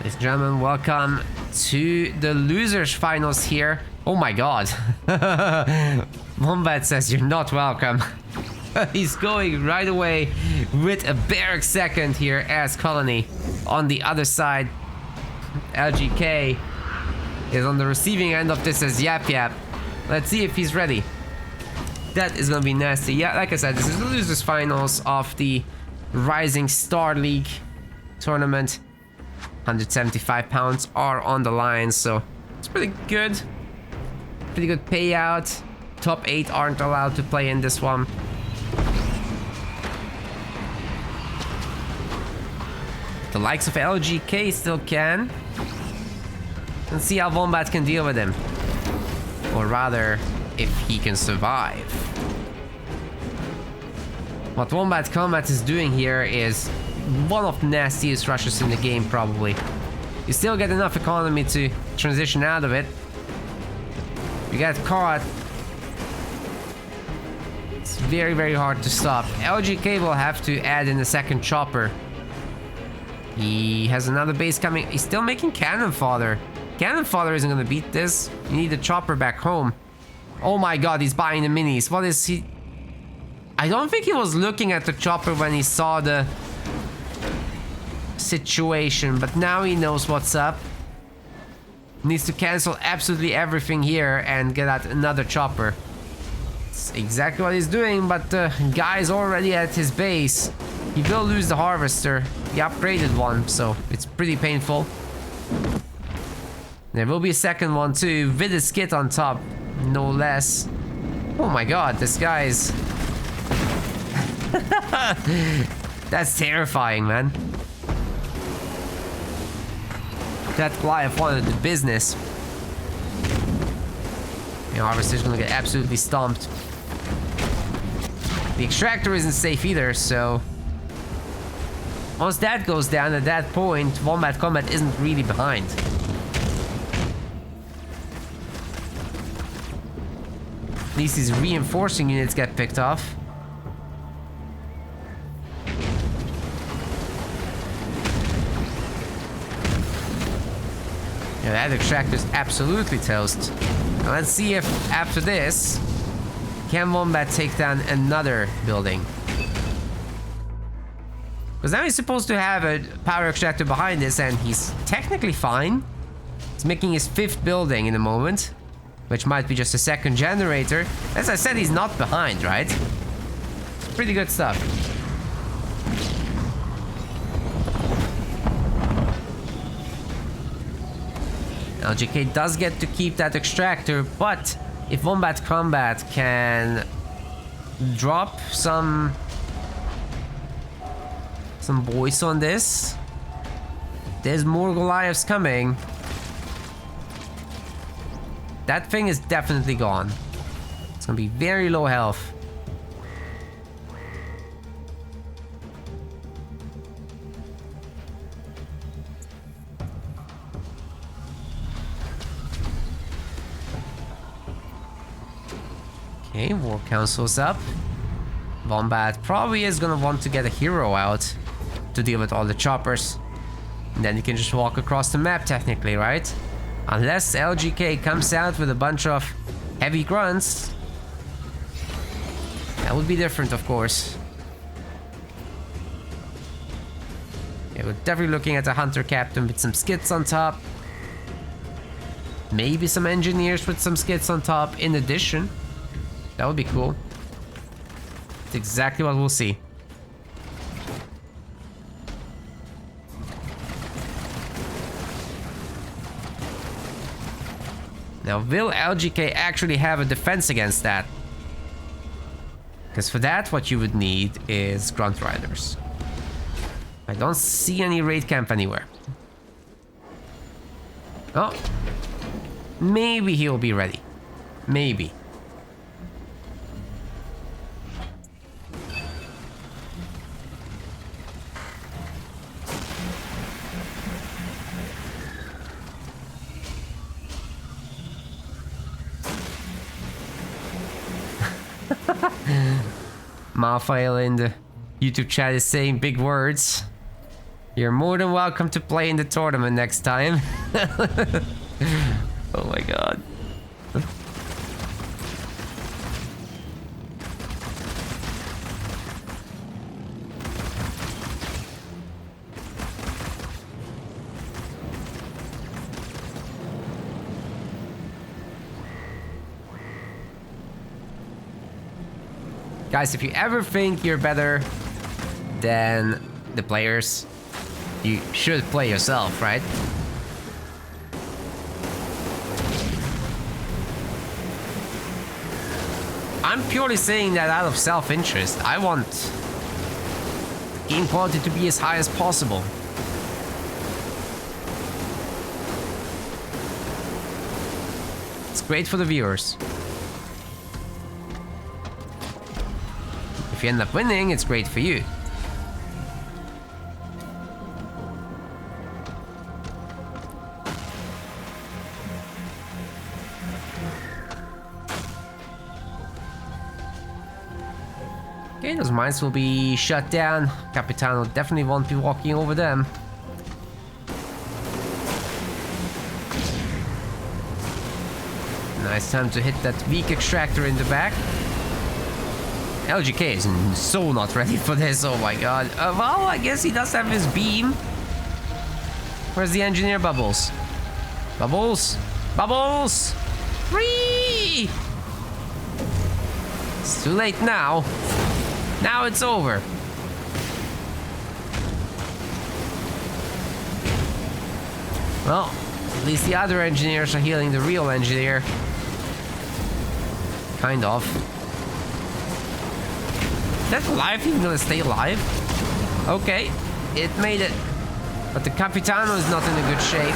Ladies and gentlemen, welcome to the losers finals here. Oh my god. Wombat says you're not welcome. He's going right away with a barrack second here as Colony. On the other side, LGK is on the receiving end of this as Yap Yap. Let's see if he's ready. That is gonna be nasty. Yeah, like I said, this is the losers finals of the Rising Star League tournament. 175 pounds are on the line, so it's pretty good. Pretty good payout. Top 8 aren't allowed to play in this one. The likes of LGK still can. And see how Wombat can deal with him. Or rather, if he can survive. What Wombat Combat is doing here is one of the nastiest rushes in the game, probably. You still get enough economy to transition out of it. You get caught. It's very, very hard to stop. LGK will have to add in a second chopper. He has another base coming. He's still making cannon fodder. Cannon fodder isn't gonna beat this. You need the chopper back home. Oh my god, he's buying the minis. What is he? I don't think he was looking at the chopper when he saw the situation, but now he knows what's up. Needs to cancel absolutely everything here and get out another chopper. It's exactly what he's doing, but the guy's already at his base. He will lose the harvester, the upgraded one, so it's pretty painful. There will be a second one too, with a skit on top, no less. Oh my god, this guy's... That's terrifying, man. That Goliath wanted the business. The harvester's gonna get absolutely stomped. The extractor isn't safe either, so... Once that goes down, at that point, Wombat Combat isn't really behind. At least his reinforcing units get picked off. Yeah, that extractor's absolutely toast. Now let's see if after this, can Wombat take down another building? Because now he's supposed to have a power extractor behind this, and he's technically fine. He's making his 5th building in a moment, which might be just a second generator. As I said, he's not behind, right? It's pretty good stuff. LGK does get to keep that extractor, but if Wombat Combat can drop some boys on this, there's more Goliaths coming. That thing is definitely gone. It's gonna be very low health. Okay, War Council's up. Wombat probably is gonna want to get a hero out to deal with all the choppers. And then you can just walk across the map technically, right? Unless LGK comes out with a bunch of heavy grunts. That would be different, of course. Yeah, we're definitely looking at a hunter captain with some skits on top. Maybe some engineers with some skits on top in addition. That would be cool. It's exactly what we'll see. Now, will LGK actually have a defense against that? Because for that, what you would need is Grunt Riders. I don't see any raid camp anywhere. Oh. Maybe he'll be ready. Maybe. Malfail in the YouTube chat is saying big words. You're more than welcome to play in the tournament next time. Oh my god. Guys, if you ever think you're better than the players, you should play yourself, right? I'm purely saying that out of self-interest. I want game quality to be as high as possible. It's great for the viewers. If you end up winning, it's great for you. Okay, those mines will be shut down. Capitano definitely won't be walking over them. Nice time to hit that weak extractor in the back. LGK is so not ready for this, oh my god. Well, I guess he does have his beam. Where's the engineer Bubbles? Bubbles? Bubbles! Free! It's too late now. Now it's over. Well, at least the other engineers are healing the real engineer. Kind of. Is that alive? Even gonna stay alive? Okay, it made it. But the Capitano is not in a good shape.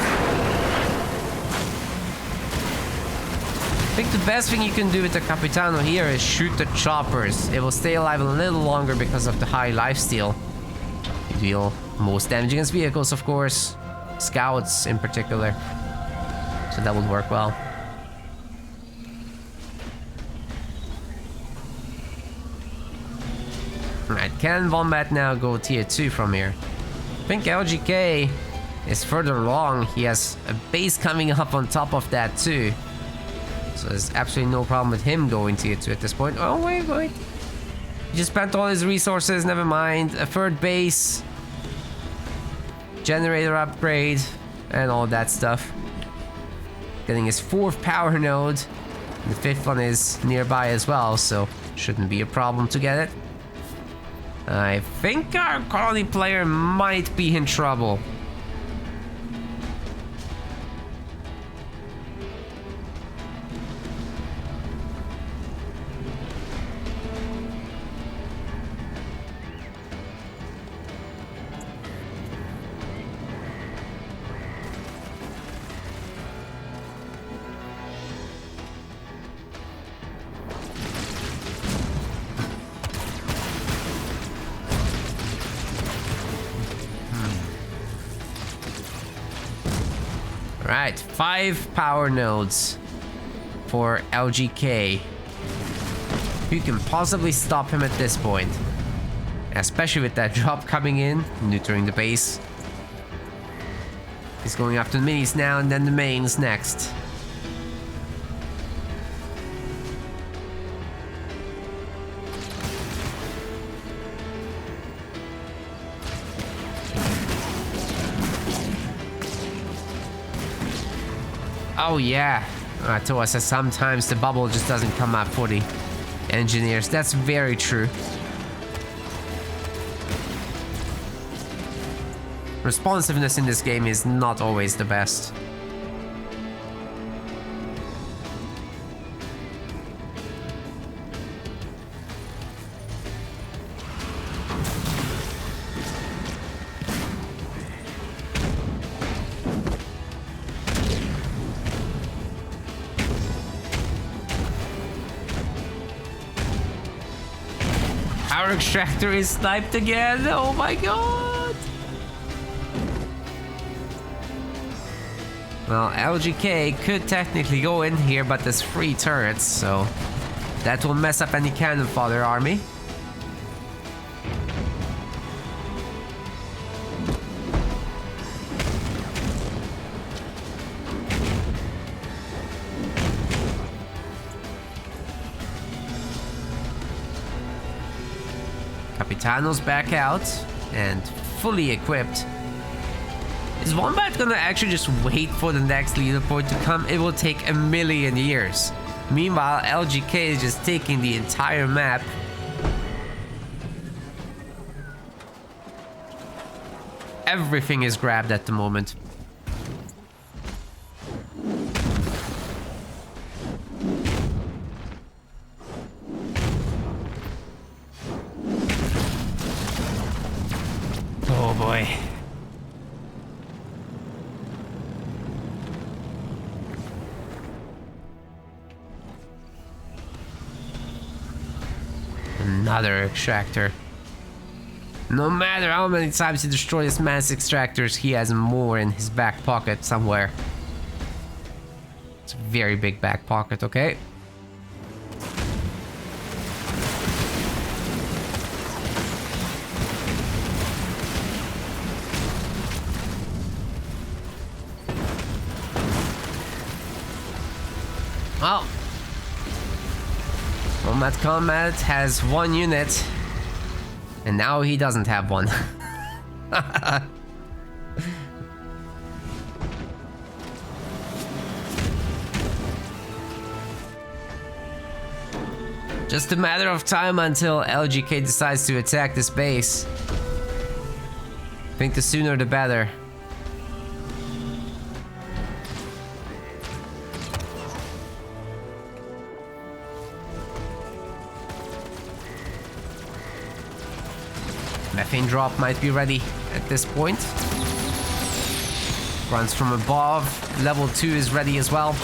I think the best thing you can do with the Capitano here is shoot the choppers. It will stay alive a little longer because of the high lifesteal. You deal most damage against vehicles, of course. Scouts in particular. So that would work well. Alright, can Wombat now go tier 2 from here? I think LGK is further along. He has a base coming up on top of that too. So there's absolutely no problem with him going tier 2 at this point. Oh, wait. He just spent all his resources, never mind. A third base. Generator upgrade. And all that stuff. Getting his 4th power node. The 5th one is nearby as well, so shouldn't be a problem to get it. I think our colony player might be in trouble. Right, 5 power nodes for LGK. Who can possibly stop him at this point? Especially with that drop coming in, neutering the base. He's going after the minis now and then the mains next. Oh yeah, Toa says sometimes the bubble just doesn't come up for the engineers. That's very true. Responsiveness in this game is not always the best. Power extractor is sniped again. Oh my god. Well, LGK could technically go in here, but there's 3 turrets, so that will mess up any cannon fodder army. Thanos back out and fully equipped. Is Wombat gonna actually just wait for the next leaderboard to come? It will take a million years. Meanwhile, LGK is just taking the entire map. Everything is grabbed at the moment. Oh boy. Another extractor. No matter how many times he destroys this man's extractors, he has more in his back pocket somewhere. It's a very big back pocket, okay? Well, Wombat Combat has 1 unit, and now he doesn't have one. Just a matter of time until LGK decides to attack this base. I think the sooner the better. Methane drop might be ready at this point. Runs from above. Level 2 is ready as well.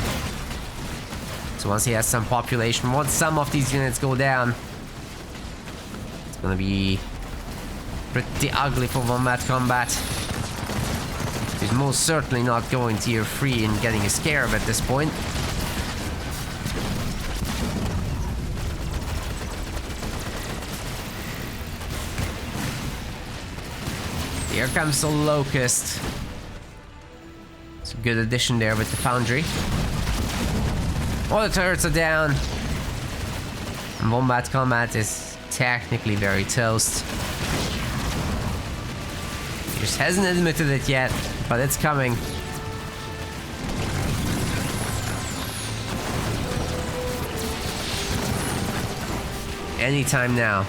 So once he has some population, once some of these units go down, it's gonna be pretty ugly for Wombat Combat. He's most certainly not going tier 3 and getting a scarab at this point. Here comes the Locust. It's a good addition there with the Foundry. All the turrets are down. And Wombat Combat is technically very toast. He just hasn't admitted it yet, but it's coming. Anytime now.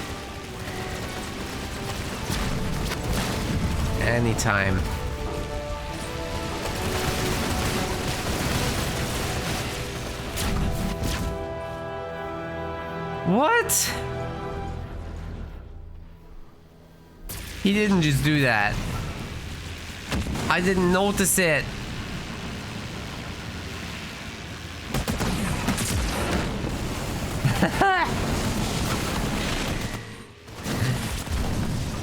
Anytime. What? He didn't just do that. I didn't notice it.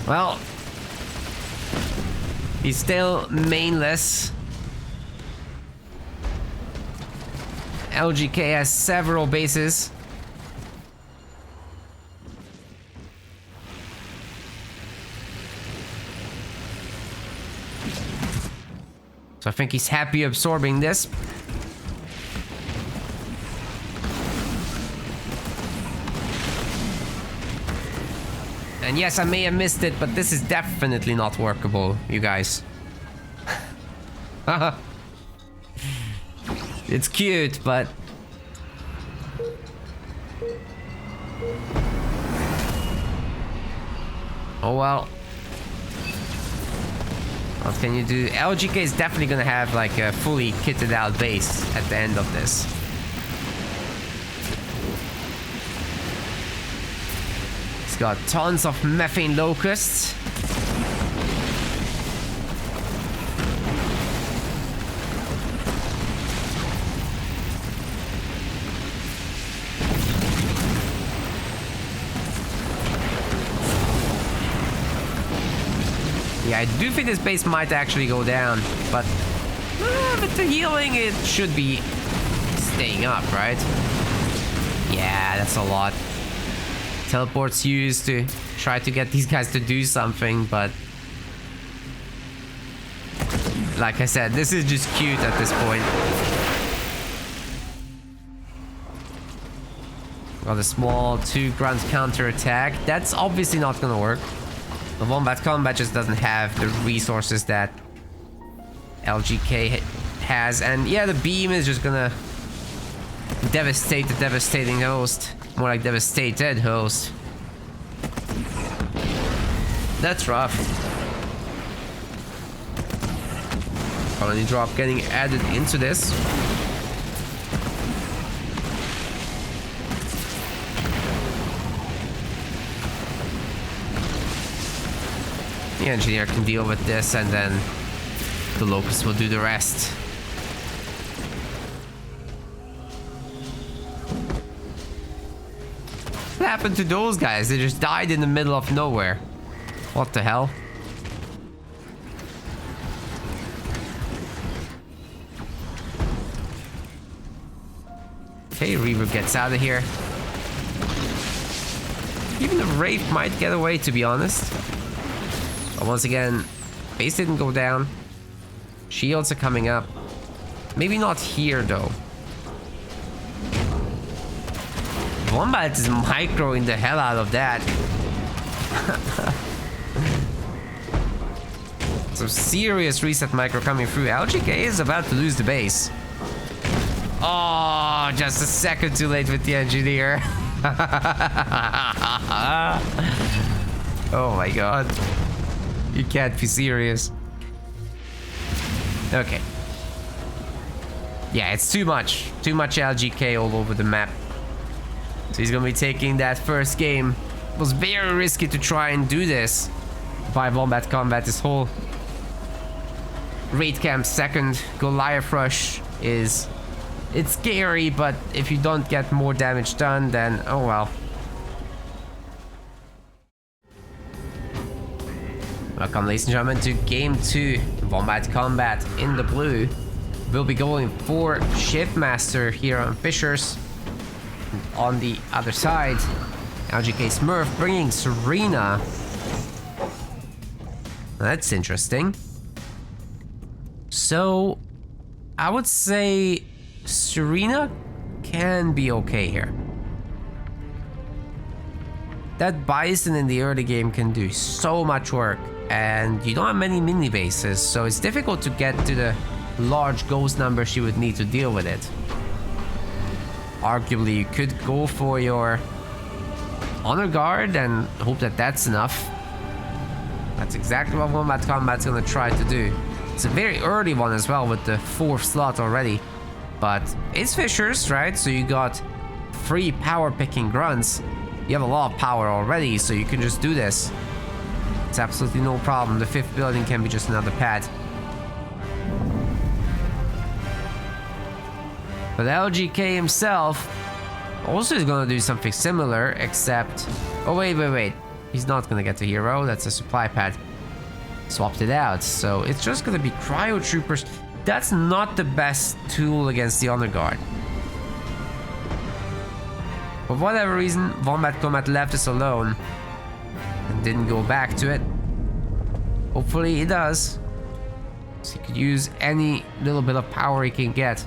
Well, he's still mainless. LGK has several bases. So I think he's happy absorbing this. And yes, I may have missed it, but this is definitely not workable, you guys. It's cute, but... oh well. What can you do? LGK is definitely gonna have like a fully kitted out base at the end of this. He's got tons of methane locusts. Yeah, I do think this base might actually go down, but with the healing, it should be staying up, right? Yeah, that's a lot. Teleports used to try to get these guys to do something, but like I said, this is just cute at this point. Got a small 2 grunt counter attack. That's obviously not gonna work. The Wombat combat just doesn't have the resources that LGK has. And yeah, the beam is just gonna devastate the devastating host. More like devastated host. That's rough. Colony drop getting added into this. The engineer can deal with this, and then the locust will do the rest. What happened to those guys? They just died in the middle of nowhere. What the hell? Okay, Reaver gets out of here. Even the Wraith might get away, to be honest. But once again, base didn't go down. Shields are coming up. Maybe not here, though. Wombat is microing the hell out of that. Some serious reset micro coming through. LGK is about to lose the base. Oh, just a second too late with the engineer. Oh my god. You can't be serious. Okay. Yeah, it's too much. Too much LGK all over the map. So he's gonna be taking that first game. It was very risky to try and do this. By Wombat combat, this whole raid camp second Goliath rush is... It's scary, but if you don't get more damage done, then oh well. Welcome, ladies and gentlemen, to Game 2. Wombat combat in the blue. We'll be going for Shiftmaster here on Fissures. On the other side, LGK Smurf bringing Serena. That's interesting. So, I would say Serena can be okay here. That Bison in the early game can do so much work, and you don't have many mini bases, so it's difficult to get to the large ghost numbers you would need to deal with it. Arguably, you could go for your Honor Guard and hope that that's enough. That's exactly what Wombat Combat's gonna try to do. It's a very early one as well with the 4th slot already. But it's Fissures, right? So you got 3 power picking grunts. You have a lot of power already, so you can just do this. It's absolutely no problem. The 5th building can be just another pad. But LGK himself also is gonna do something similar, except... Oh, wait. He's not gonna get the hero. That's a supply pad. Swapped it out. So it's just gonna be Cryo Troopers. That's not the best tool against the Honor Guard. For whatever reason, Wombat Combat left us alone and didn't go back to it. Hopefully he does. So he could use any little bit of power he can get.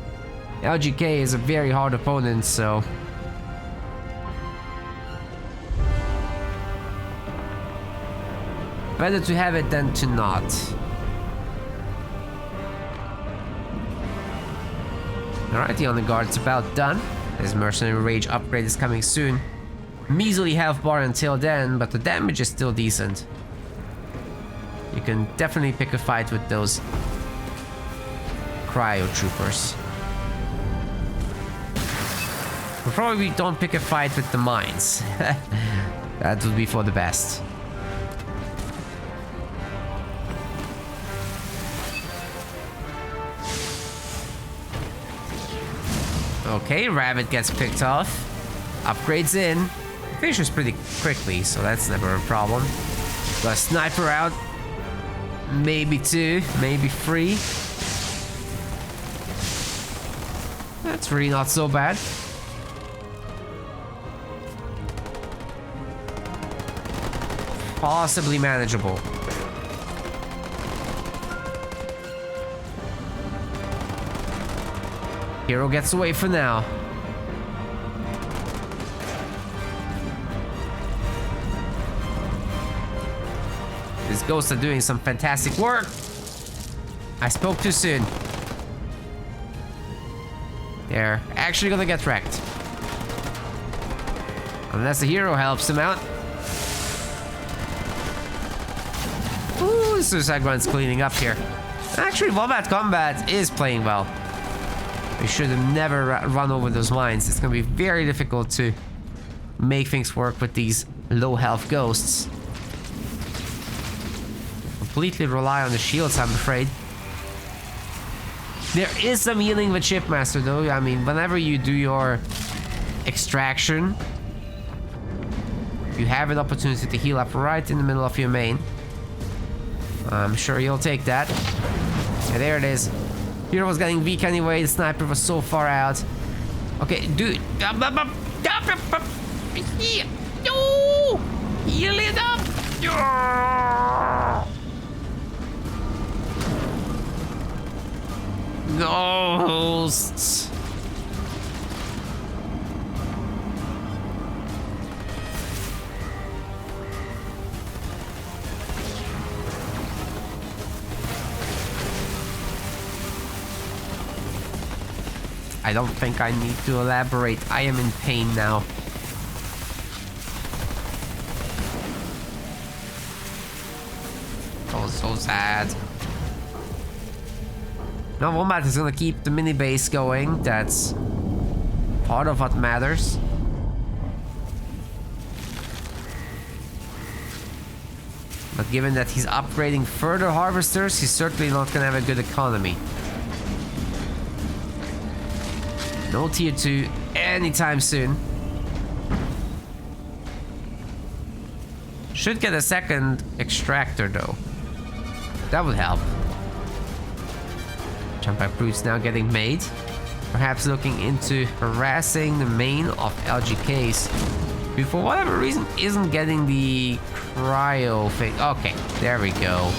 LGK is a very hard opponent, so... better to have it than to not. Alright, the Honor Guard's about done. His Mercenary Rage upgrade is coming soon. Measly health bar until then, but the damage is still decent. You can definitely pick a fight with those Cryo Troopers. But probably don't pick a fight with the mines. That would be for the best. Okay, Rabbit gets picked off. Upgrades in. Finishes pretty quickly, so that's never a problem. Got a sniper out. Maybe 2, maybe 3. That's really not so bad. Possibly manageable. Hero gets away for now. ghosts are doing some fantastic work. I spoke too soon. They're actually gonna get wrecked. Unless the hero helps them out. Ooh, Suicide Run's cleaning up here. Actually, Wombat Combat is playing well. We should have never run over those mines. It's gonna be very difficult to make things work with these low health ghosts. Completely rely on the shields, I'm afraid. There is some healing with Shipmaster though. I mean, whenever you do your extraction, you have an opportunity to heal up right in the middle of your main. I'm sure you'll take that. And there it is. Hero was getting weak anyway. The sniper was so far out. Okay, dude. No! Heal it up! Ghosts. I don't think I need to elaborate. I am in pain now. Oh, so sad. Now Wombat is gonna keep the mini base going. That's part of what matters. But given that he's upgrading further harvesters, he's certainly not gonna have a good economy. No tier 2 anytime soon. Should get a second extractor though. That would help. Jump-back brutes now getting made. Perhaps looking into harassing the main of LGKs, who for whatever reason isn't getting the cryo thing. Okay, there we go.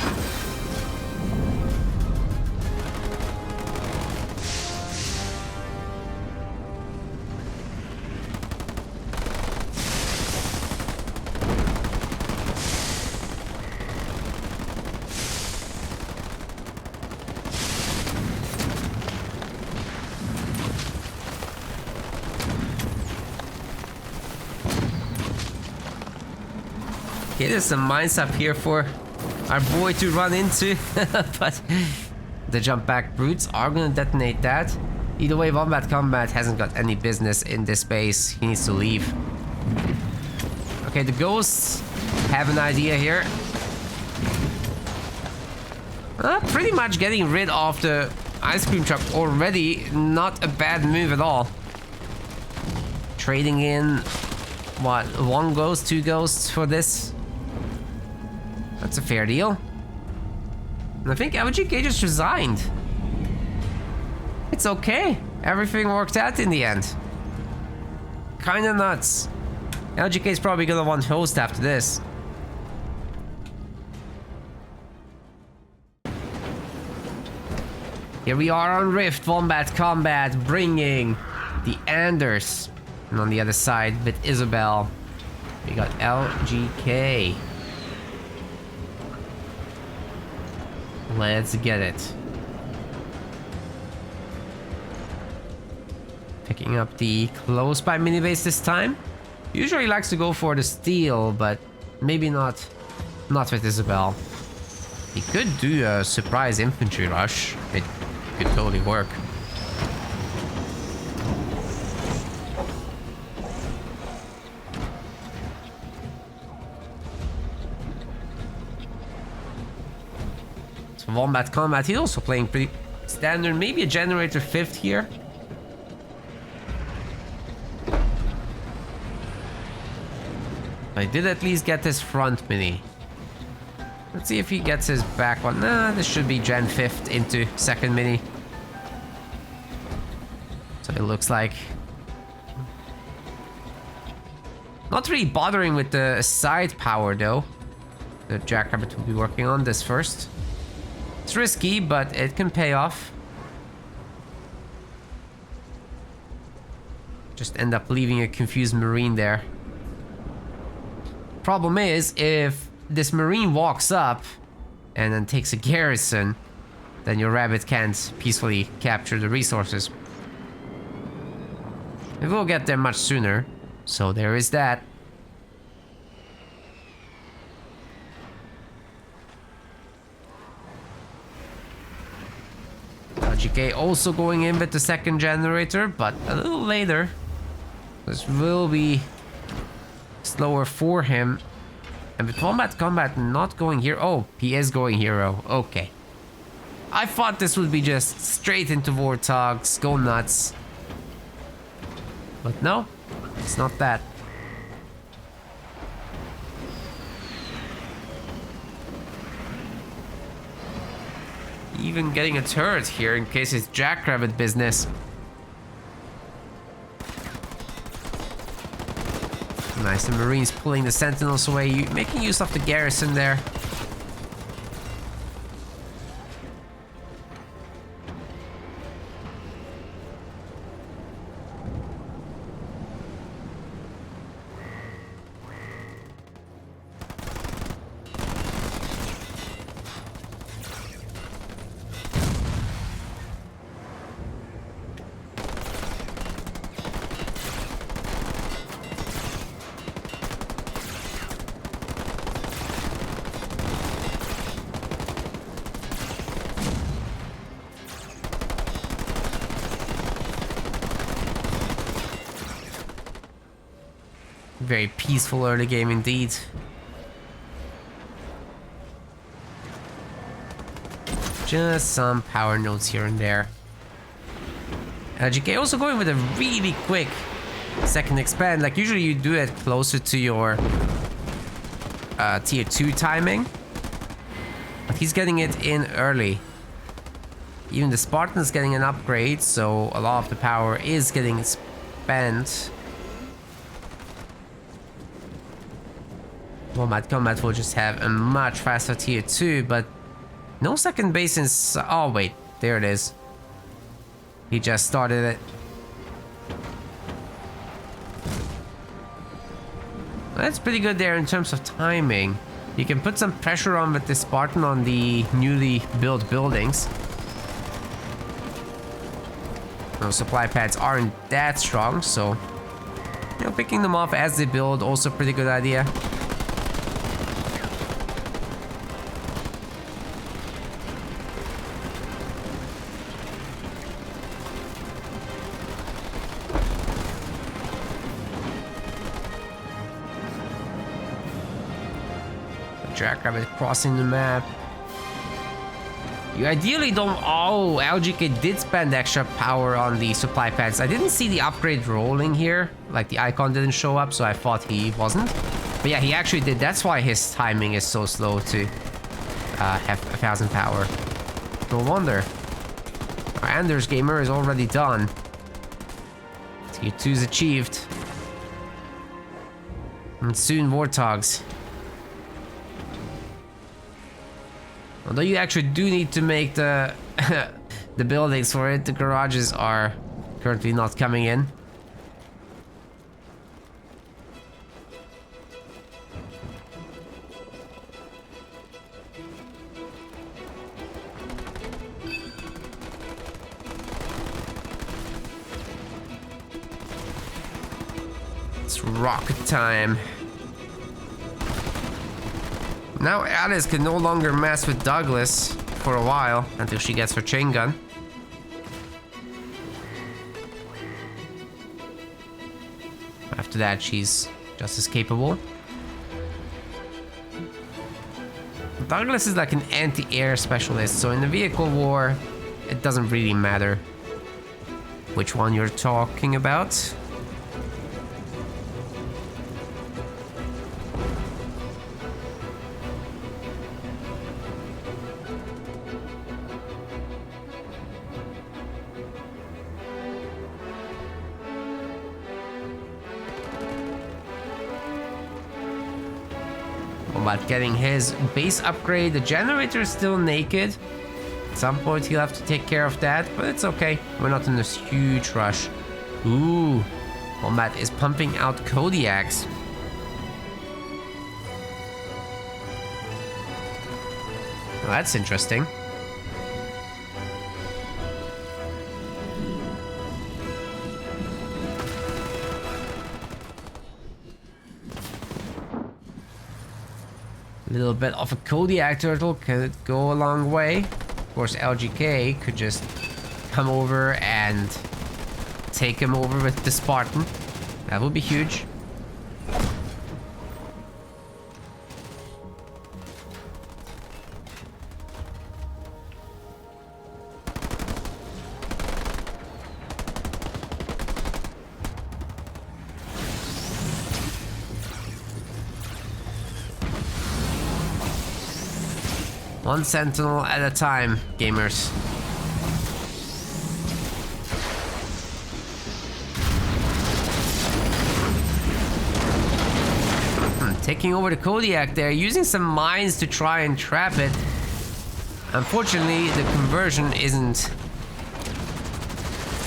Okay, there's some mines up here for our boy to run into, but the jump back brutes are gonna detonate that. Either way, Wombat Combat hasn't got any business in this base. He needs to leave. Okay, the ghosts have an idea here. Pretty much getting rid of the ice cream truck already. Not a bad move at all. Trading in, what, 1 ghost, 2 ghosts for this? That's a fair deal. And I think LGK just resigned. It's okay. Everything worked out in the end. Kinda nuts. LGK is probably gonna want host after this. Here we are on Rift, Wombat Combat, bringing the Anders. And on the other side, with Isabel, we got LGK. Let's get it. Picking up the close by mini base this time. Usually likes to go for the steal, but maybe not with Isabel. He could do a surprise infantry rush. It could totally work. Wombat Combat, he's also playing pretty standard, maybe a generator 5th here. I did at least get his front mini. Let's see if he gets his back one. Nah, this should be gen 5th into 2nd mini. So it looks like. Not really bothering with the side power though. The Jackrabbit will be working on this first. It's risky, but it can pay off. Just end up leaving a confused Marine there. Problem is, if this Marine walks up and then takes a garrison, then your rabbit can't peacefully capture the resources. It will get there much sooner, so there is that. LGK also going in with the second generator, but a little later. This will be slower for him. And with Wombat combat not going here. Oh, he is going hero. Okay. I thought this would be just straight into Warthogs, go nuts. But no, it's not that. Even getting a turret here in case it's Jackrabbit business. Nice, the Marines pulling the Sentinels away, making use of the garrison there. Very peaceful early game indeed. Just some power nodes here and there. LGK also going with a really quick second expand. Like usually you do it closer to your tier 2 timing. But he's getting it in early. Even the Spartan's getting an upgrade, so a lot of the power is getting spent. Wombat Combat will just have a much faster tier 2, but no second base in... Oh wait, there it is. He just started it. That's pretty good there in terms of timing. You can put some pressure on with the Spartan on the newly built buildings. Those supply pads aren't that strong, so... You know, picking them off as they build, also a pretty good idea. Jackrabbit crossing the map. You ideally don't... Oh, LGK did spend extra power on the supply pads. I didn't see the upgrade rolling here. Like the icon didn't show up, so I thought he wasn't. But yeah, he actually did. That's why his timing is so slow to have 1000 power. No wonder. Our Anders Gamer is already done. Tier 2 is achieved. And soon Warthogs. Although you actually do need to make the the buildings for it, the garages are currently not coming in. It's rocket time. Now Alice can no longer mess with Douglas for a while until she gets her chain gun. After that, she's just as capable. Douglas is like an anti-air specialist, so in the vehicle war, it doesn't really matter which one you're talking about. Wombat getting his base upgrade. The generator is still naked. At some point he'll have to take care of that, but it's okay. We're not in this huge rush. Ooh, Wombat is pumping out Kodiaks. Well, that's interesting. A little bit of a Kodiak turtle could go a long way. Of course, LGK could just come over and take him over with the Spartan. That would be huge. One sentinel at a time, gamers. Taking over the Kodiak there, using some mines to try and trap it. Unfortunately, the conversion isn't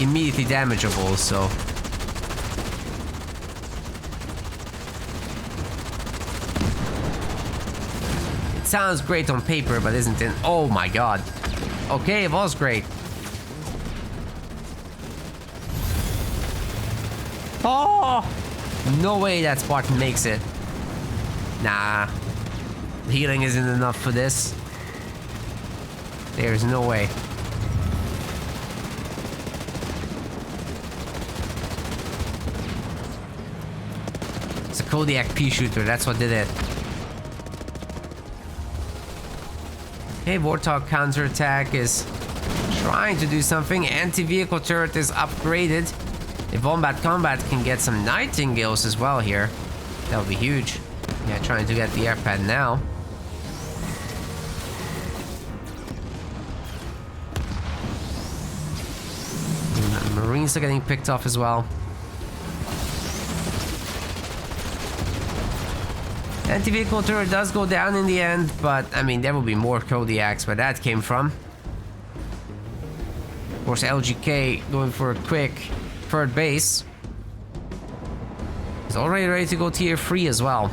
immediately damageable, so... Sounds great on paper, but isn't it? Oh my god. Okay, it was great. Oh! No way that Spartan makes it. Nah. Healing isn't enough for this. There's no way. It's a Kodiak pea shooter, that's what did it. Okay, Warthog counterattack is trying to do something. Anti-vehicle turret is upgraded. If Wombat Combat can get some Nightingales as well here, that would be huge. Yeah, trying to get the air pad now. Marines are getting picked off as well. Anti-vehicle turret does go down in the end, but I mean, there will be more Kodiaks where that came from. Of course, LGK going for a quick third base. He's already ready to go tier 3 as well.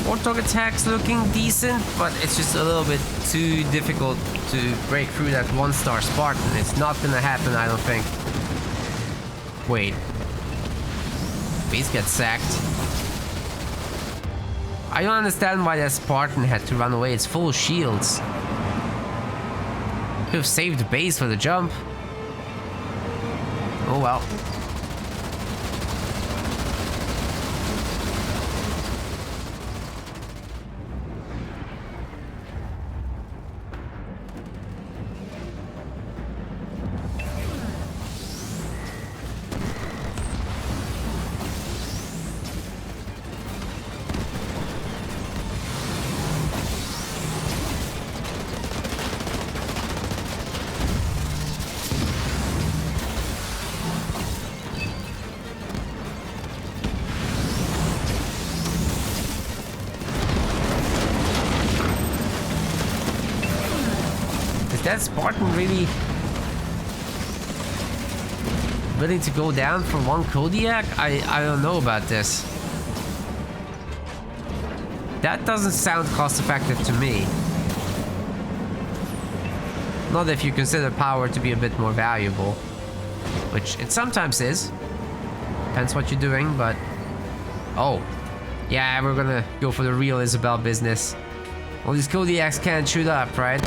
Warthog attacks looking decent, but it's just a little bit too difficult to break through that 1-star Spartan. It's not gonna happen, I don't think. Wait. Base gets sacked. I don't understand why that Spartan had to run away. It's full of shields. Could have saved the base for the jump. Oh well. That Spartan really willing to go down for one Kodiak? I don't know about this. That doesn't sound cost effective to me. Not if you consider power to be a bit more valuable, which it sometimes is. Depends what you're doing, but... Oh. Yeah, we're gonna go for the real Isabel business. Well, these Kodiaks can't shoot up, right?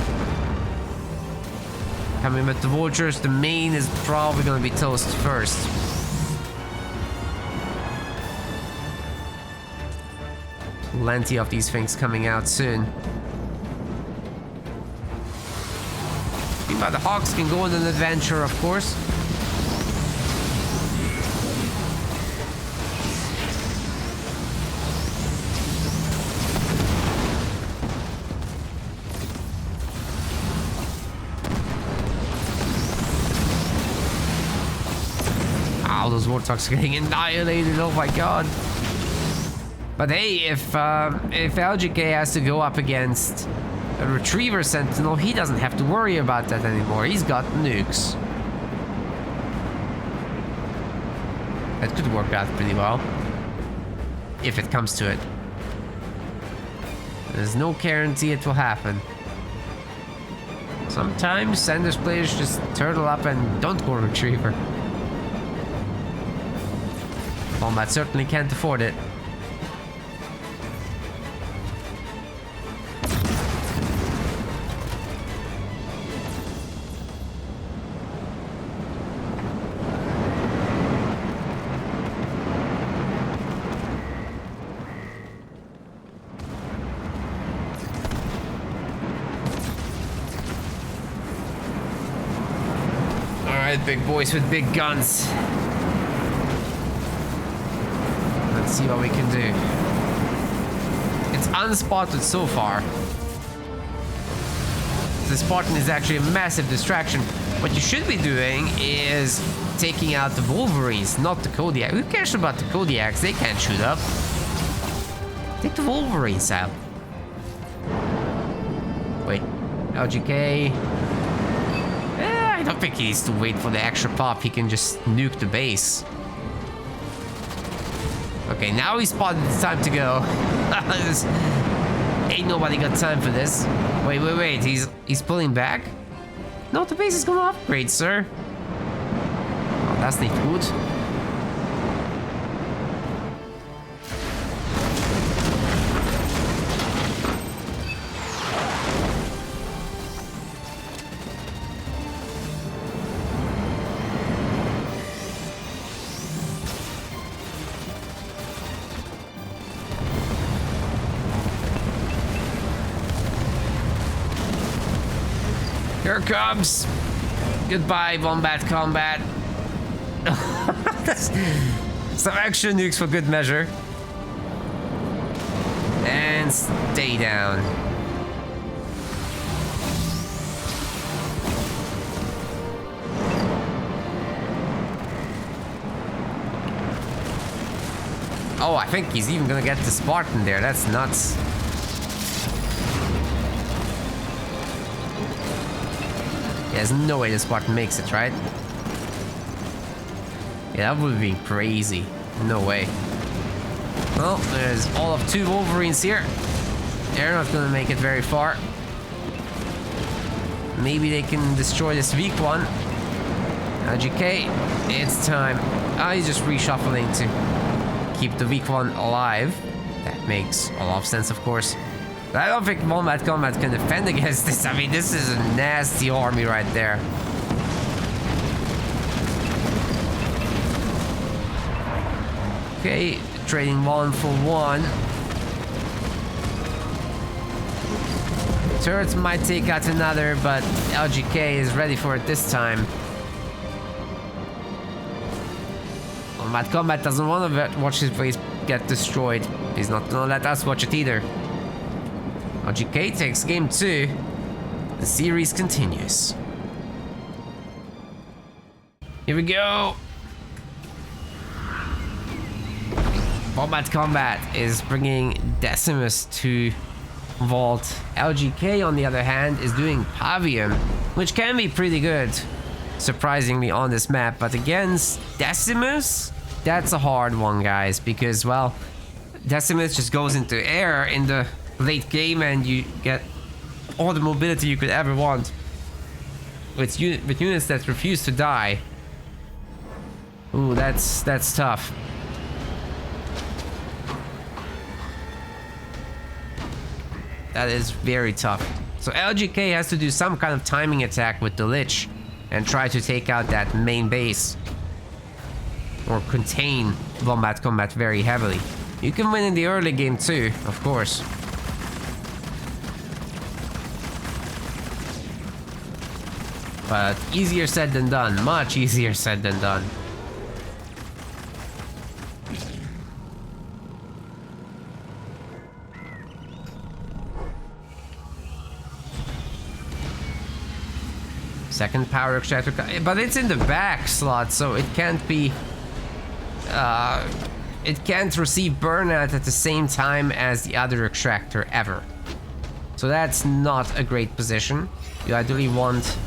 Coming with the vultures, the main is probably gonna be toast first. Plenty of these things coming out soon. but the Hawks can go on an adventure, of course. Ow, those Warthogs are getting annihilated, oh my god. But hey, if LGK has to go up against a Retriever Sentinel, he doesn't have to worry about that anymore. He's got nukes. That could work out pretty well. If it comes to it. There's no guarantee it will happen. Sometimes Sanders players just turtle up and don't go Retriever. Wombat certainly can't afford it. Alright, big boys with big guns. Let's see what we can do. It's unspotted so far. The Spartan is actually a massive distraction. What you should be doing is taking out the Wolverines, not the Kodiak. Who cares about the Kodiaks? They can't shoot up. Take the Wolverines out. Wait, LGK. I don't think he needs to wait for the extra pop. He can just nuke the base. Okay, now he's spotted. It's time to go. Ain't nobody got time for this. Wait. He's pulling back? No, the base is gonna upgrade, sir. Oh, that's not good. Here it comes. Goodbye, Wombat combat. Some extra nukes for good measure. And stay down. Oh, I think he's even gonna get the Spartan there. That's nuts. There's no way the Spartan makes it, right? Yeah, that would be crazy. No way. Well, there's all of 2 Wolverines here. They're not gonna make it very far. Maybe they can destroy this weak one. LGK, it's time. He's just reshuffling to keep the weak one alive. That makes a lot of sense, of course. But I don't think Wombat Combat can defend against this. I mean, this is a nasty army right there. Okay, trading 1 for 1. Turrets might take out another, but LGK is ready for it this time. Wombat Combat doesn't want to watch his base get destroyed. He's not gonna let us watch it either. LGK takes game 2. The series continues. Here we go. Wombat Combat is bringing Decimus to Vault. LGK, on the other hand, is doing Pavium, which can be pretty good, surprisingly, on this map. But against Decimus, that's a hard one, guys, because, well, Decimus just goes into air in the late game and you get all the mobility you could ever want with units that refuse to die. Ooh, that's tough. That is very tough. So LGK has to do some kind of timing attack with the Lich and try to take out that main base or contain Wombat Combat very heavily. You can win in the early game too, of course. But easier said than done. Much easier said than done. Second power extractor, but it's in the back slot, so it can't be... it can't receive burnout at the same time as the other extractor ever. So that's not a great position. You ideally want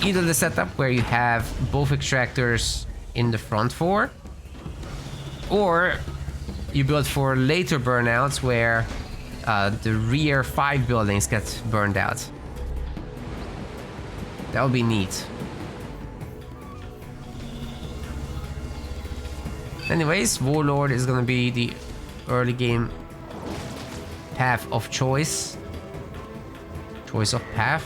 either the setup where you have both extractors in the front four, or you build for later burnouts where the rear 5 buildings get burned out. That would be neat. Anyways, Warlord is gonna be the early game path of choice. Choice of path.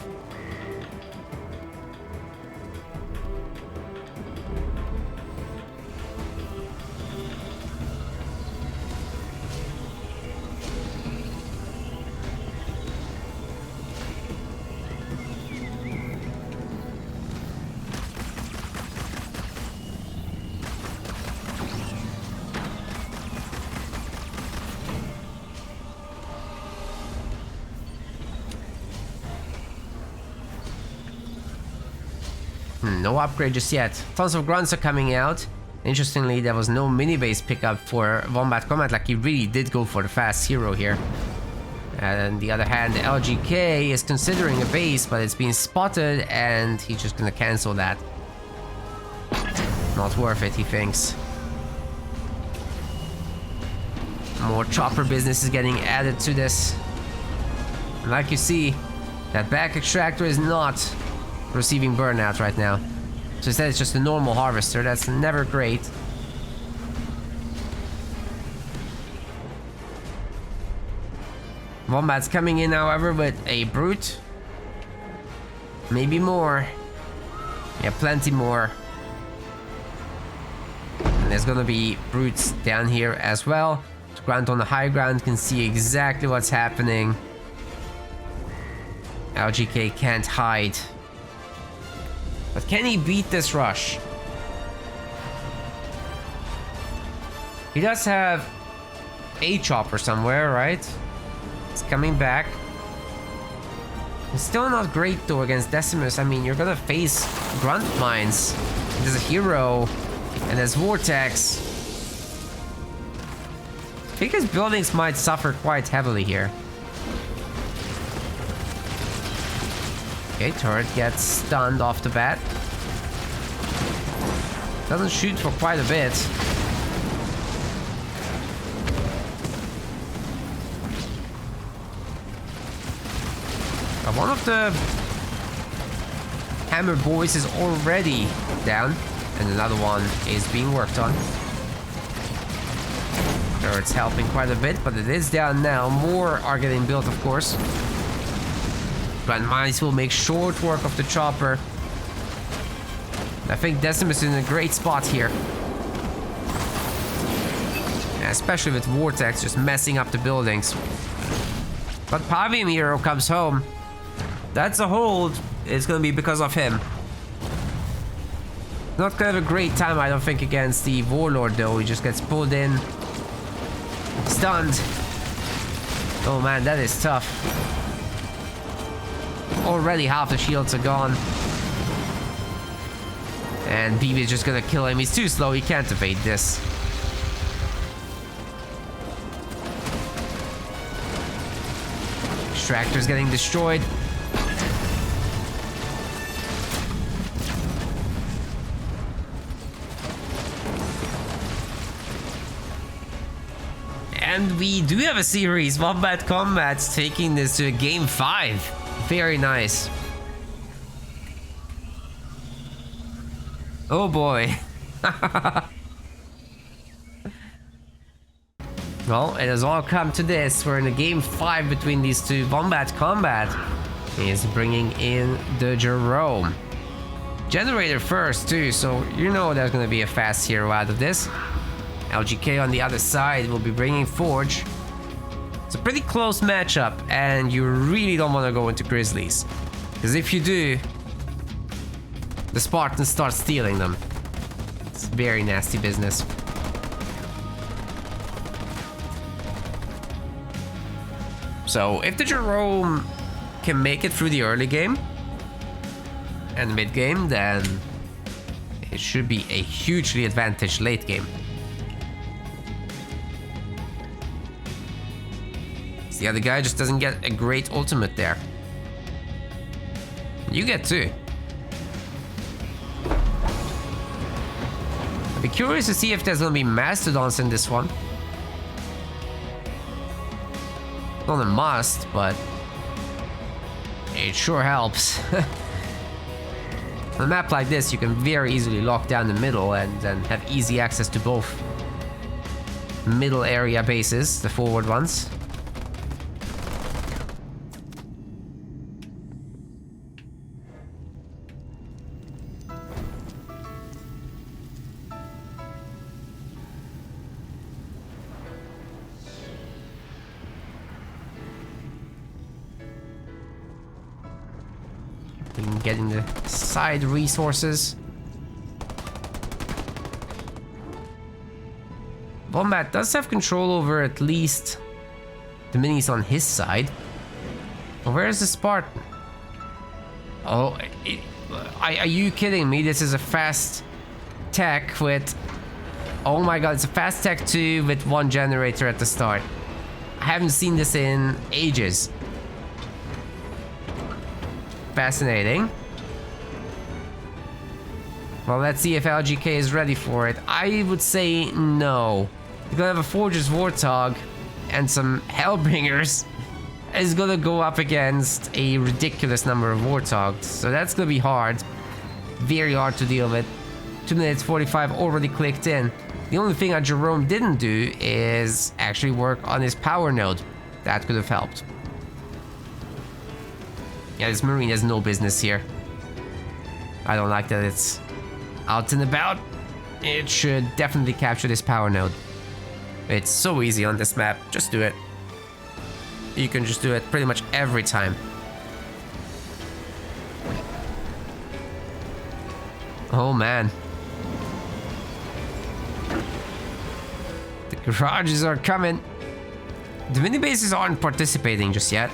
No upgrade just yet. Tons of grunts are coming out. Interestingly, there was no mini base pickup for Wombat Combat, like he really did go for the fast hero here. And on the other hand, the LGK is considering a base, but it's been spotted and he's just gonna cancel that. Not worth it, he thinks. More chopper business is getting added to this. And like you see, that back extractor is not receiving burnout right now. So instead it's just a normal harvester. That's never great. Wombat's coming in, however, with a brute. Maybe more. Yeah, plenty more. And there's gonna be brutes down here as well. Grunt on the high ground can see exactly what's happening. LGK can't hide. But can he beat this rush? He does have a chopper somewhere, right? It's coming back. It's still not great though against Decimus. I mean, you're gonna face grunt mines. There's a hero, and there's Vortex. I think his buildings might suffer quite heavily here. Okay, turret gets stunned off the bat. Doesn't shoot for quite a bit. One of the hammer boys is already down, and another one is being worked on. Turret's helping quite a bit, but it is down now. More are getting built, of course. Grand Mines will make short work of the chopper. I think Decimus is in a great spot here. Yeah, especially with Vortex just messing up the buildings. But Pavium Hero comes home. That's a hold. It's gonna be because of him. Not gonna have a great time, I don't think, against the Warlord though. He just gets pulled in. Stunned. Oh man, that is tough. Already half the shields are gone. And BB is just gonna kill him. He's too slow, he can't evade this. Extractor's getting destroyed. And we do have a series. Wombat Combat's taking this to a game 5. Very nice. Oh boy. Well, it has all come to this. We're in a game 5 between these two. Wombat Combat is bringing in the Jerome. Generator first too, so you know there's gonna be a fast hero out of this. LGK on the other side will be bringing Forge. It's a pretty close matchup, and you really don't want to go into Grizzlies. Because if you do, the Spartans start stealing them. It's very nasty business. So if the Jerome can make it through the early game and the mid game, then it should be a hugely advantaged late game. The other guy just doesn't get a great ultimate there. You get two. I'd be curious to see if there's gonna be Mastodons in this one. Not a must, but it sure helps. On a map like this, you can very easily lock down the middle and then have easy access to both middle area bases, the forward ones. Getting the side resources. Wombat does have control over at least the minis on his side. But where's the Spartan? Oh, are you kidding me? This is a fast tech with... Oh my god, it's a fast tech 2 with 1 generator at the start. I haven't seen this in ages. Fascinating. Well, let's see if LGK is ready for it. I would say no. You're gonna have a Forger's Warthog and some Hellbringers. Is gonna go up against a ridiculous number of Warthogs. So that's gonna be hard. Very hard to deal with. 2 minutes 45 already clicked in. The only thing that Jerome didn't do is actually work on his power node. That could have helped. Yeah, this Marine has no business here. I don't like that it's out and about. It should definitely capture this power node. It's so easy on this map. Just do it. You can just do it pretty much every time. Oh man. The garages are coming. The mini bases aren't participating just yet.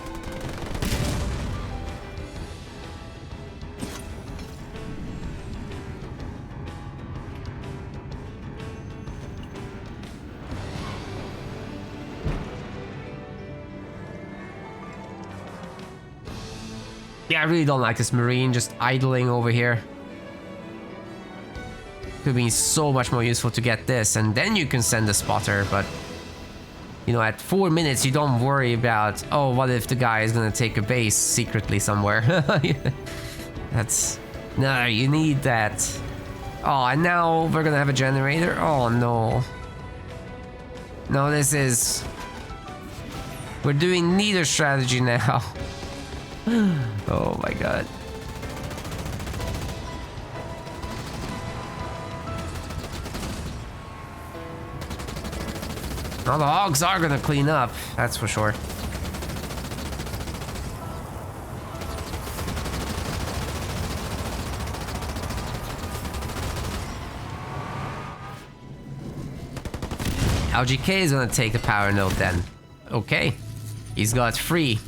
Yeah, I really don't like this Marine just idling over here. Could be so much more useful to get this, and then you can send a spotter, but... You know, at 4 minutes, you don't worry about, oh, what if the guy is gonna take a base secretly somewhere? That's... No, you need that. Oh, and now we're gonna have a generator? Oh, no. No, this is... We're doing neither strategy now. Oh my god. Well, the hogs are gonna clean up, that's for sure. LGK is gonna take the power node then. Okay. He's got 3.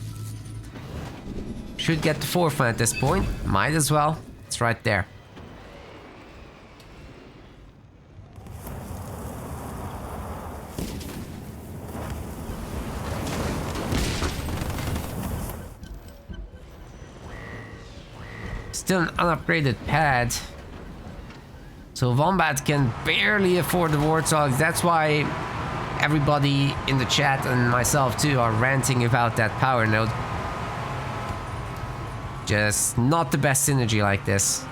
Should get the 4th one at this point. Might as well. It's right there. Still an unupgraded pad. So Wombat can barely afford the Warthogs. That's why everybody in the chat and myself too are ranting about that power node. Just not the best synergy like this.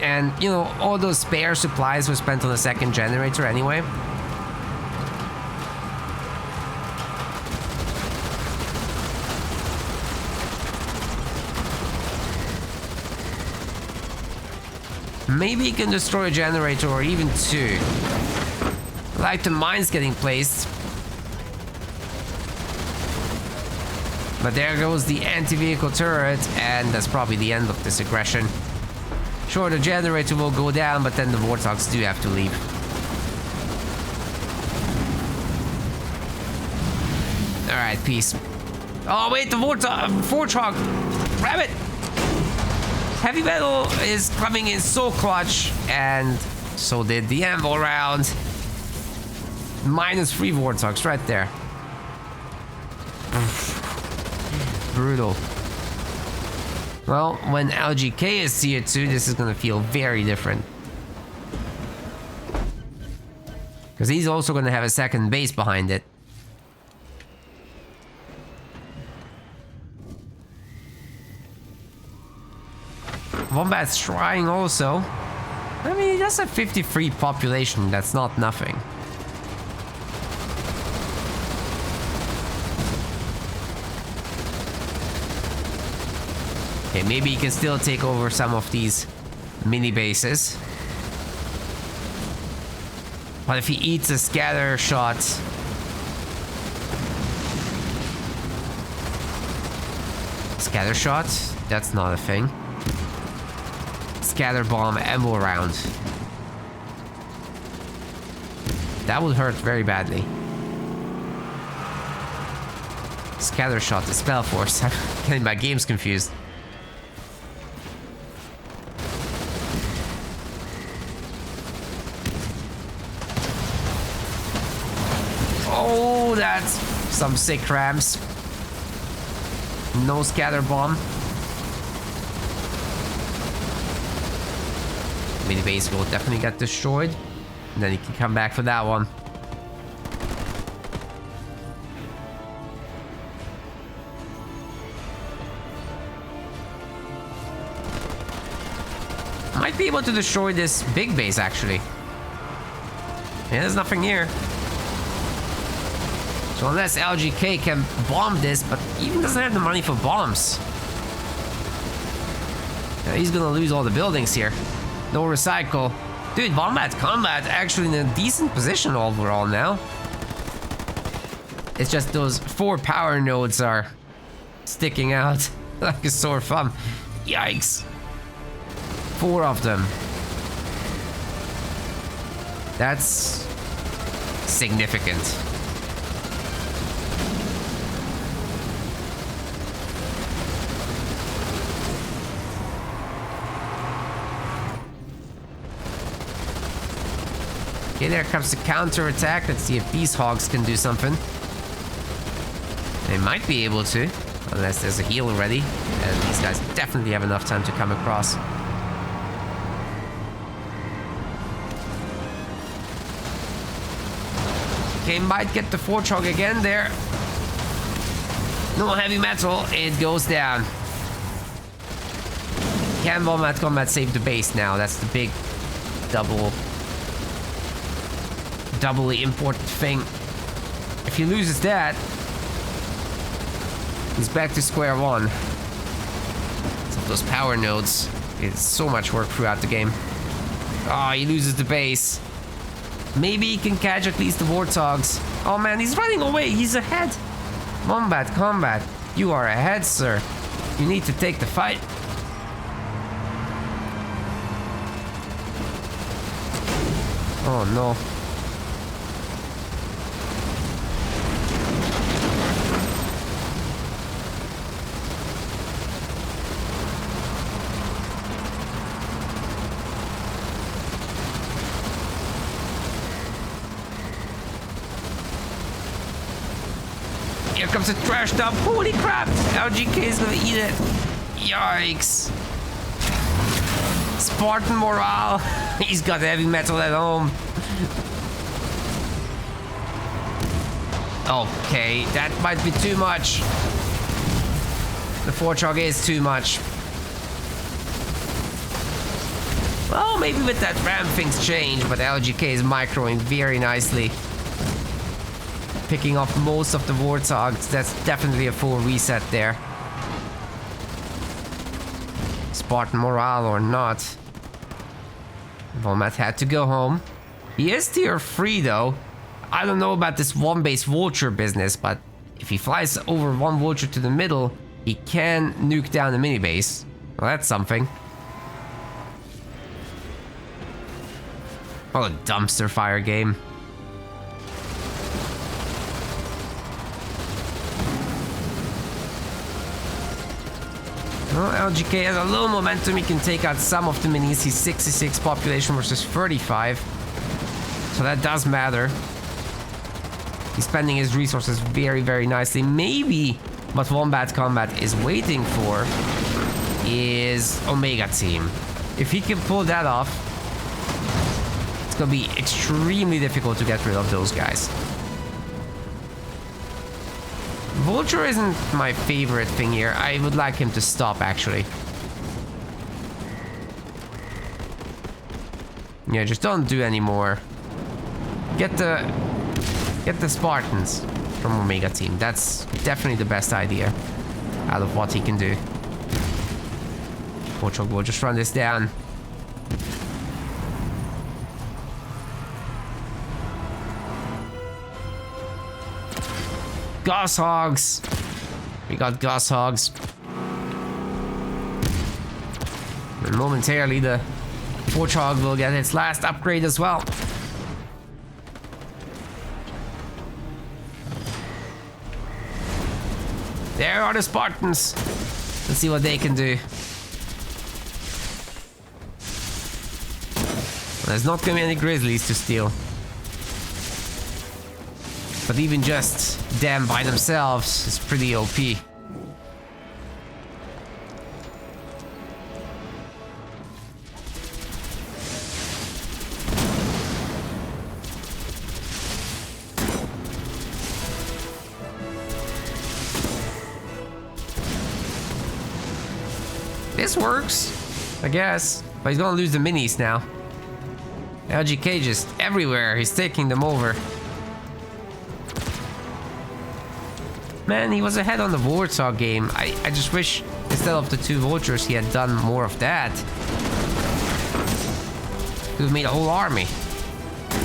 And, you know, all those spare supplies were spent on the 2nd generator anyway. Maybe he can destroy a generator or even 2. Like the mines getting placed. But there goes the anti-vehicle turret, and that's probably the end of this aggression. Sure, the generator will go down, but then the warthogs do have to leave. Alright, peace. Oh wait, the warthog! Grab it! Heavy metal is coming in so clutch, and so did the anvil round. -3 warthogs right there. Brutal. Well, when LGK is tier 2, this is gonna feel very different. Because he's also gonna have a second base behind it. Wombat's trying also. I mean, he does have 53 population, that's not nothing. Okay, maybe he can still take over some of these mini bases. But if he eats a scatter shot... Scatter shot? That's not a thing. Scatter bomb ammo round. That would hurt very badly. Scatter shot is spell force. I'm getting my games confused. Oh, that's some sick rams. No scatter bomb. Mini base will definitely get destroyed. And then he can come back for that one. Might be able to destroy this big base actually. Yeah, there's nothing here. So unless LGK can bomb this, but he even doesn't have the money for bombs. Yeah, he's gonna lose all the buildings here. No recycle. Dude, Wombat Combat actually in a decent position overall now. It's just those 4 power nodes are sticking out like a sore thumb. Yikes. 4 of them. That's significant. Okay, there comes the counter attack. Let's see if these hogs can do something. They might be able to, unless there's a heal already. And these guys definitely have enough time to come across. Okay, might get the Warthog again there. No heavy metal, it goes down. Can Wombat Combat save the base now? That's the big doubly important thing. If he loses that, he's back to square one. So those power nodes, it's so much work throughout the game. Oh, he loses the base. Maybe he can catch at least the warthogs. Oh man, he's running away. He's ahead. Wombat Combat, you are ahead, sir. You need to take the fight. Oh no. Here comes a trash dump. Holy crap! LGK is gonna eat it. Yikes. Spartan morale. He's got heavy metal at home. Okay, that might be too much. The Warthog is too much. Well, maybe with that ram things change, but LGK is microing very nicely. Picking off most of the warthogs. That's definitely a full reset there. Spartan morale or not. Wombat had to go home. He is tier 3 though. I don't know about this one base vulture business, but if he flies over one vulture to the middle, he can nuke down the mini base. Well, that's something. Oh, dumpster fire game. Well, LGK has a little momentum. He can take out some of the minis. He's 66 population versus 35. So that does matter. He's spending his resources very, very nicely. Maybe what Wombat Combat is waiting for is Omega Team. If he can pull that off, it's gonna be extremely difficult to get rid of those guys. Vulture isn't my favorite thing here. I would like him to stop, actually. Yeah, just don't do any more. Get the Spartans from Omega Team. That's definitely the best idea out of what he can do. Portugal will just run this down. Goss Hogs! We got Goss Hogs. And momentarily the Warthog will get its last upgrade as well. There are the Spartans. Let's see what they can do. There's not gonna be any Grizzlies to steal. But even just them by themselves is pretty OP. This works, I guess. But he's gonna lose the minis now. LGK just everywhere. He's taking them over. Man, he was ahead on the Warthog game. I just wish instead of the 2 vultures he had done more of that. Could have made a whole army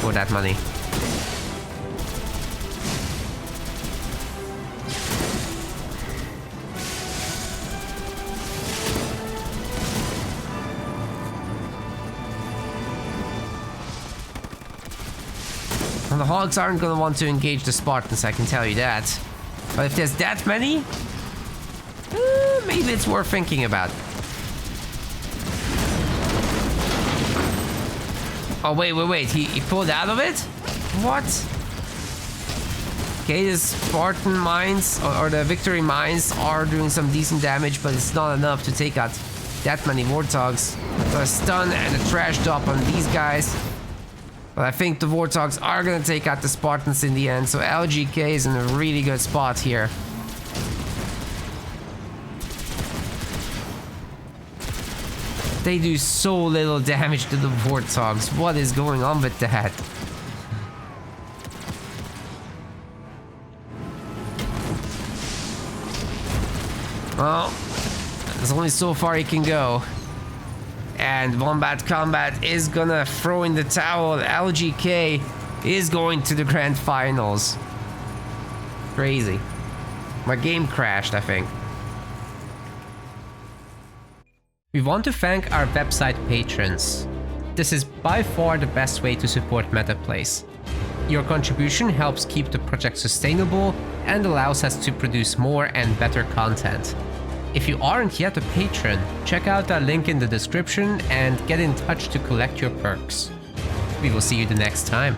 for that money. And the Hogs aren't gonna want to engage the Spartans, I can tell you that. But if there's that many, maybe it's worth thinking about. Oh, wait. He pulled out of it? What? Okay, the Spartan mines, or the victory mines are doing some decent damage, but it's not enough to take out that many Warthogs. So a stun and a trash dump on these guys. But I think the Warthogs are gonna take out the Spartans in the end, so LGK is in a really good spot here. They do so little damage to the Warthogs. What is going on with that? Well, there's only so far he can go. And Wombat Combat is gonna throw in the towel. LGK is going to the grand finals. Crazy. My game crashed, I think. We want to thank our website patrons. This is by far the best way to support MetaPlays. Your contribution helps keep the project sustainable and allows us to produce more and better content. If you aren't yet a patron, check out our link in the description and get in touch to collect your perks. We will see you the next time.